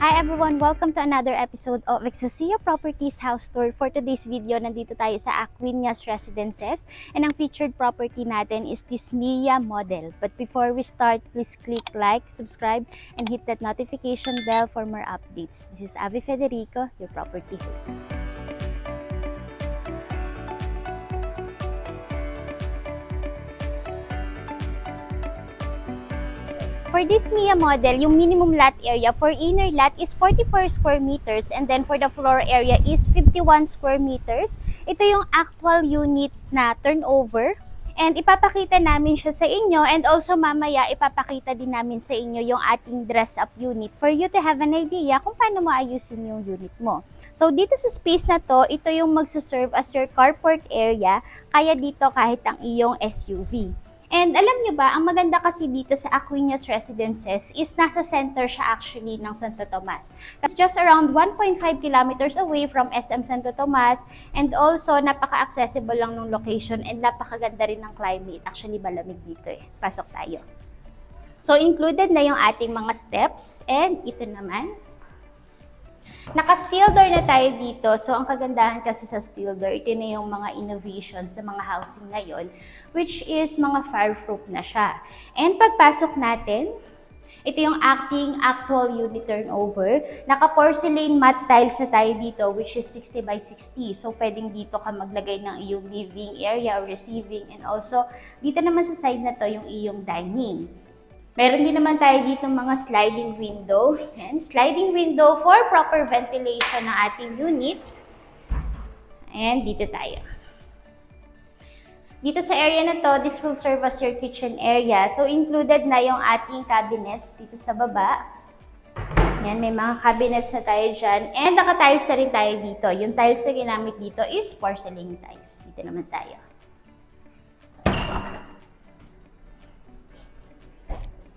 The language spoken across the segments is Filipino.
Hi everyone! Welcome to another episode of Exosia Properties House Tour. For today's video, nandito tayo sa Aquinas Residences and ang featured property natin is this Mia model. But before we start, please click like, subscribe, and hit that notification bell for more updates. This is Avi Federico, your property host. For this Mia model, yung minimum lot area for inner lot is 44 square meters and then for the floor area is 51 square meters. Ito yung actual unit na turnover and ipapakita namin siya sa inyo and also mamaya ipapakita din namin sa inyo yung ating dress up unit for you to have an idea kung paano maayusin yung unit mo. So dito sa space na to, ito yung magsaserve as your carport area, kaya dito kahit ang iyong SUV. And alam nyo ba, ang maganda kasi dito sa Aquinas Residences is nasa center siya actually ng Santo Tomas. It's just around 1.5 kilometers away from SM Santo Tomas and also napaka-accessible lang ng location and napakaganda rin ng climate. Actually malamig dito eh. Pasok tayo. So included na yung ating mga steps and ito naman. Naka-steel door na tayo dito. So, ang kagandahan kasi sa steel door, ito na yung mga innovations sa mga housing ngayon, which is mga fireproof na siya. And pagpasok natin, ito yung actual unit turnover. Naka-porcelain matte tiles na tayo dito, which is 60 by 60. So, pwedeng dito ka maglagay ng iyong living area or receiving. And also, dito naman sa side na to yung iyong dining. Meron din naman tayo dito mga sliding window. Ayan, sliding window for proper ventilation ng ating unit. Ayan, dito tayo. Dito sa area na to, this will serve as your kitchen area. So, included na yung ating cabinets dito sa baba. Ayan, may mga cabinets na tayo dyan. And naka-tiles na rin tayo dito. Yung tiles na ginamit dito is porcelain tiles. Dito naman tayo.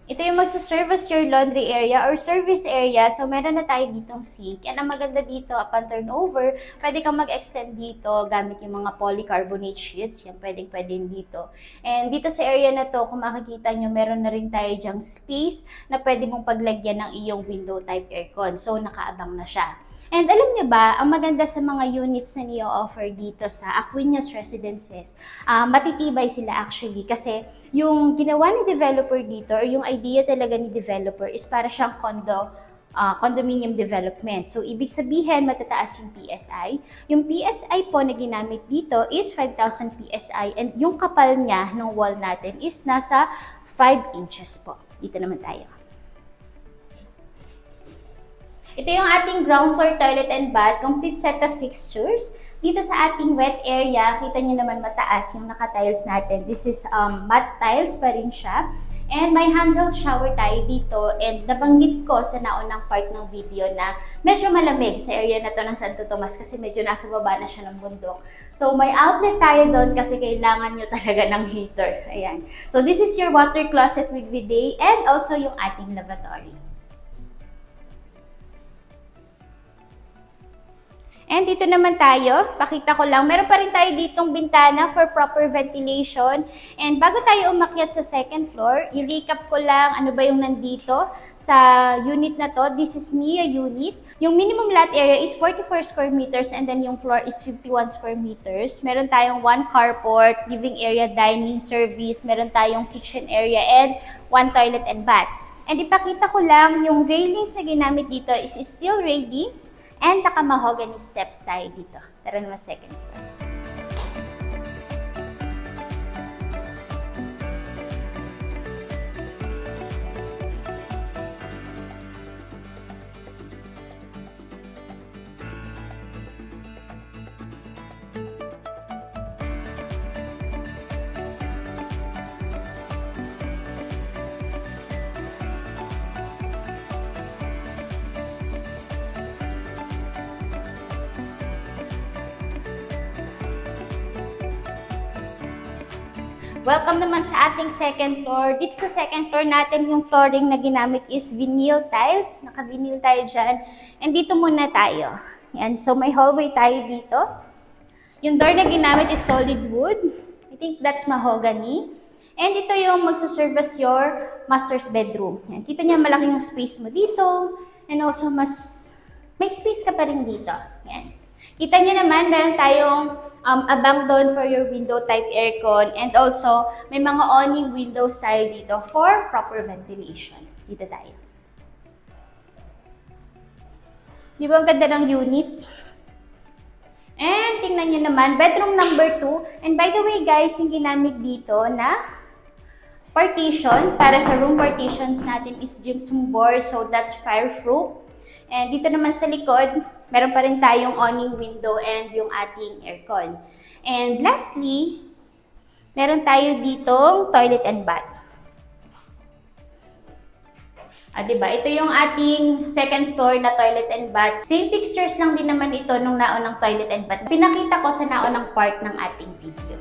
Ito yung magsaserve as your laundry area or service area. So, meron na tayo ditong sink. And ang maganda dito, upon turnover, pwede kang mag-extend dito gamit yung mga polycarbonate sheets. Yan, pwede dito. And dito sa area na to, kung makikita nyo, meron na rin tayo dyang space na pwede mong paglagyan ng iyong window type aircon. So, nakaabang na siya. And alam niyo ba, ang maganda sa mga units na niyo-offer dito sa Aquinas Residences, matitibay sila actually kasi yung ginawa ni developer dito or yung idea talaga ni developer is para siyang condominium development. So, ibig sabihin, matataas yung PSI. Yung PSI po na ginamit dito is 5,000 PSI and yung kapal niya ng wall natin is nasa 5 inches po. Dito naman tayo. Ito yung ating ground floor toilet and bath, complete set of fixtures. Dito sa ating wet area, kita nyo naman mataas yung naka-tiles natin. This is matte tiles pa rin siya. And may handheld shower tayo dito. And nabanggit ko sa naunang part ng video na medyo malamig sa area na to ng Santo Tomas kasi medyo nasa baba na siya ng bundok. So may outlet tayo doon kasi kailangan nyo talaga ng heater. Ayan. So this is your water closet with bidet and also yung ating lavatory. And dito naman tayo, pakita ko lang, meron pa rin tayo ditong bintana for proper ventilation. And bago tayo umakyat sa second floor, i-recap ko lang ano ba yung nandito sa unit na to. This is Mia unit. Yung minimum lot area is 44 square meters and then yung floor is 51 square meters. Meron tayong 1 carport, living area, dining service, meron tayong kitchen area and 1 toilet and bath. And ipakita ko lang, yung railings na ginamit dito is steel railings and naka-mahogany steps tayo dito. Tara naman second floor. Welcome naman sa ating second floor. Dito sa second floor natin, yung flooring na ginamit is vinyl tiles. Naka-vinyl tayo dyan. And dito muna tayo. Yan. So may hallway tayo dito. Yung door na ginamit is solid wood. I think that's mahogany. And ito yung magsaserve as your master's bedroom. Yan. Kita niya malaki yung space mo dito. And also, may space ka pa rin dito. Yan. Kita nyo naman, meron tayong abang doon for your window type aircon. And also, may mga awning windows tayo dito for proper ventilation. Dito tayo. Di ba ang ganda ng unit? And tingnan nyo naman, bedroom number 2. And by the way guys, yung ginamit dito na partition, para sa room partitions natin is gypsum board. So that's fireproof. And dito naman sa likod, meron pa rin tayong awning window and yung ating aircon. And lastly, meron tayo ditong toilet and bath. Diba? Ito yung ating second floor na toilet and bath. Same fixtures lang din naman ito nung naunang toilet and bath. Pinakita ko sa naunang part ng ating video.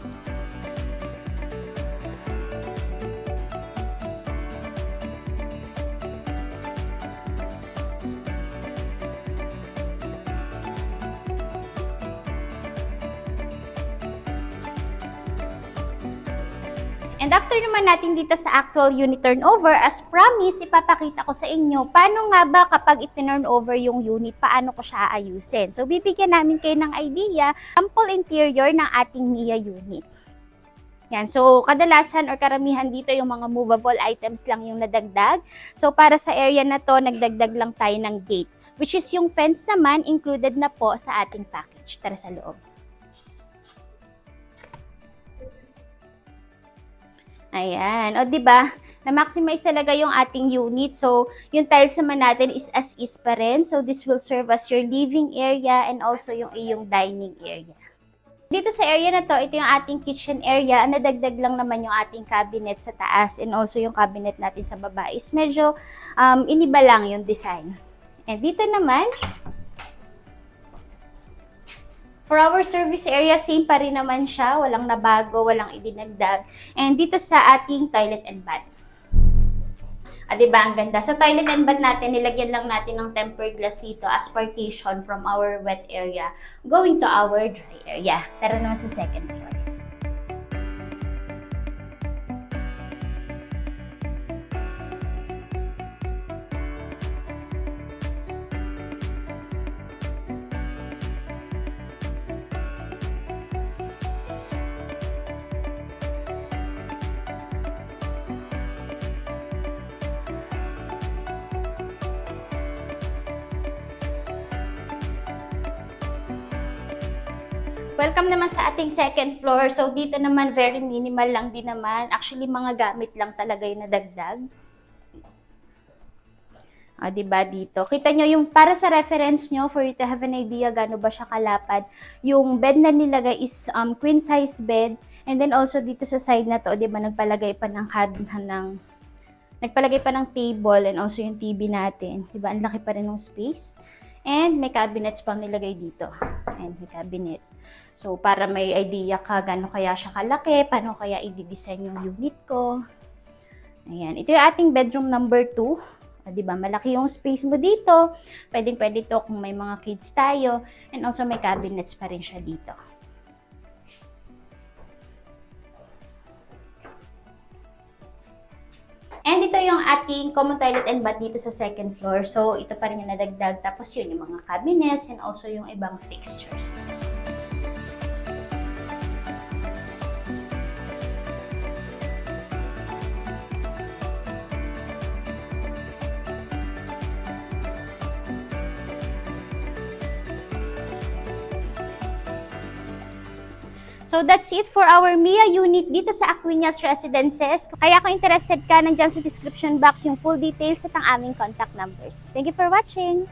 And after naman natin dito sa actual unit turnover, as promised, ipapakita ko sa inyo paano nga ba kapag i-turn over yung unit, paano ko siya ayusin. So, bibigyan namin kayo ng idea, sample interior ng ating Mia unit. Yan. So, kadalasan or karamihan dito yung mga movable items lang yung nadagdag. So, para sa area na to, nagdagdag lang tayo ng gate, which is yung fence naman included na po sa ating package. Tara sa loob. Ayan. O, diba? Na-maximize talaga yung ating unit. So, yung tiles naman natin is as is pa rin. So, this will serve as your living area and also yung iyong dining area. Dito sa area na to, ito yung ating kitchen area. Nadagdag lang naman yung ating cabinet sa taas and also yung cabinet natin sa baba is medyo iniba lang yung design. And dito naman, for our service area, same pa rin naman siya. Walang nabago, walang idinagdag. And dito sa ating toilet and bath. Diba, ang ganda. Sa toilet and bath natin, nilagyan lang natin ng tempered glass dito as partition from our wet area going to our dry area. Tara naman sa second floor. Welcome naman sa ating second floor. So, dito naman, very minimal lang din naman. Actually, mga gamit lang talaga yung nadagdag. Diba dito? Kita nyo yung, para sa reference nyo, for you to have an idea gano ba siya kalapad, yung bed na nilagay is queen size bed. And then also dito sa side na to, diba, nagpalagay pa ng table and also yung TV natin. Diba, ang laki pa rin ng space. And may cabinets pang nilagay dito. And may cabinets. So, para may idea ka gano'n kaya siya kalaki, paano kaya i-design yung unit ko. Ayan. Ito yung ating bedroom number 2. Diba? Malaki yung space mo dito. Pwede to kung may mga kids tayo. And also may cabinets pa rin siya dito. And ito yung ating common toilet and bath dito sa second floor. So, ito pa rin yung nadagdag. Tapos yun, yung mga cabinets and also yung ibang fixtures. So that's it for our Mia unit dito sa Aquinas Residences. Kaya kung interested ka, nandiyan sa description box yung full details at ang aming contact numbers. Thank you for watching!